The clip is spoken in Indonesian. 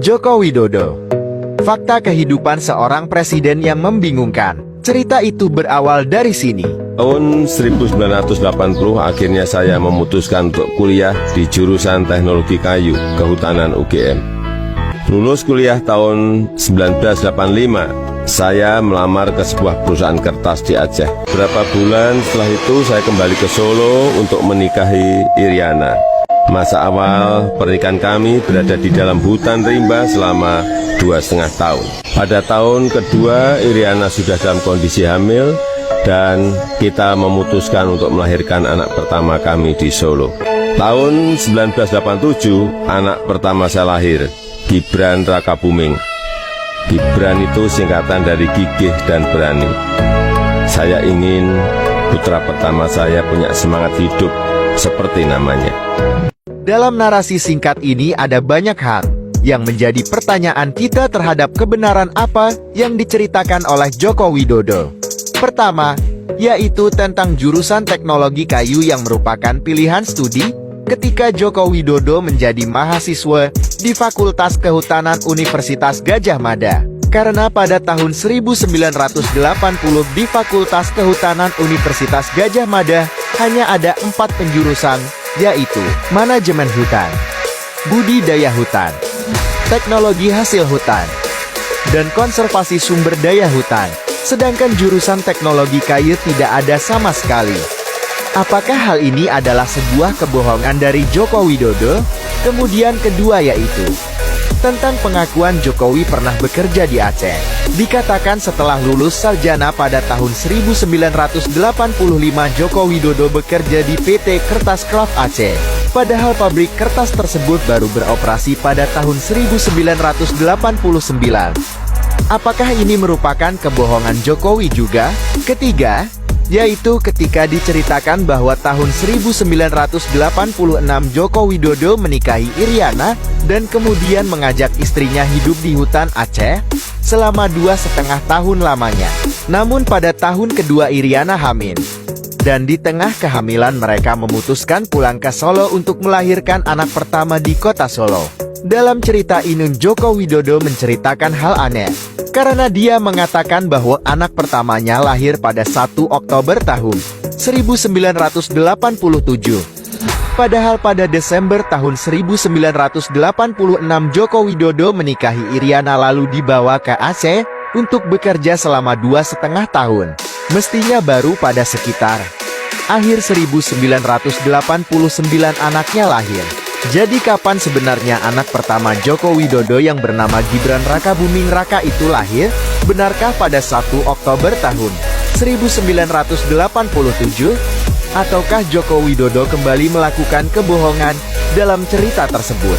Joko Widodo. Fakta kehidupan seorang presiden yang membingungkan. Cerita itu berawal dari sini. Tahun 1980 akhirnya saya memutuskan untuk kuliah di jurusan Teknologi Kayu, Kehutanan UGM. Lulus kuliah tahun 1985, saya melamar ke sebuah perusahaan kertas di Aceh. Berapa bulan setelah itu saya kembali ke Solo untuk menikahi Iriana. Masa awal pernikahan kami berada di dalam hutan rimba selama 2,5 tahun. Pada tahun kedua, Iriana sudah dalam kondisi hamil dan kita memutuskan untuk melahirkan anak pertama kami di Solo. Tahun 1987, anak pertama saya lahir, Gibran Rakabuming. Gibran itu singkatan dari gigih dan berani. Saya ingin putra pertama saya punya semangat hidup seperti namanya. Dalam narasi singkat ini ada banyak hal yang menjadi pertanyaan kita terhadap kebenaran apa yang diceritakan oleh Joko Widodo. Pertama, yaitu tentang jurusan teknologi kayu yang merupakan pilihan studi ketika Joko Widodo menjadi mahasiswa di Fakultas Kehutanan Universitas Gadjah Mada. Karena pada tahun 1980 di Fakultas Kehutanan Universitas Gadjah Mada hanya ada 4 penjurusan, yaitu Manajemen Hutan, Budidaya Hutan, Teknologi Hasil Hutan, dan Konservasi Sumber Daya Hutan. Sedangkan jurusan teknologi kayu tidak ada sama sekali. Apakah hal ini adalah sebuah kebohongan dari Joko Widodo? Kemudian kedua yaitu tentang pengakuan Jokowi pernah bekerja di Aceh. Dikatakan setelah lulus sarjana pada tahun 1985 Joko Widodo bekerja di PT Kertas Kraft Aceh. Padahal pabrik kertas tersebut baru beroperasi pada tahun 1989. Apakah ini merupakan kebohongan Jokowi juga? Ketiga, yaitu ketika diceritakan bahwa tahun 1986 Joko Widodo menikahi Iriana dan kemudian mengajak istrinya hidup di hutan Aceh selama 2,5 tahun lamanya. Namun pada tahun kedua Iriana hamil, dan di tengah kehamilan mereka memutuskan pulang ke Solo untuk melahirkan anak pertama di kota Solo. Dalam cerita ini Joko Widodo menceritakan hal aneh, karena dia mengatakan bahwa anak pertamanya lahir pada 1 Oktober tahun 1987. Padahal pada Desember tahun 1986 Joko Widodo menikahi Iriana lalu dibawa ke Aceh untuk bekerja selama 2,5 tahun. Mestinya baru pada sekitar akhir 1989 anaknya lahir. Jadi kapan sebenarnya anak pertama Joko Widodo yang bernama Gibran Rakabuming Raka itu lahir? Benarkah pada 1 Oktober tahun 1987? Ataukah Joko Widodo kembali melakukan kebohongan dalam cerita tersebut?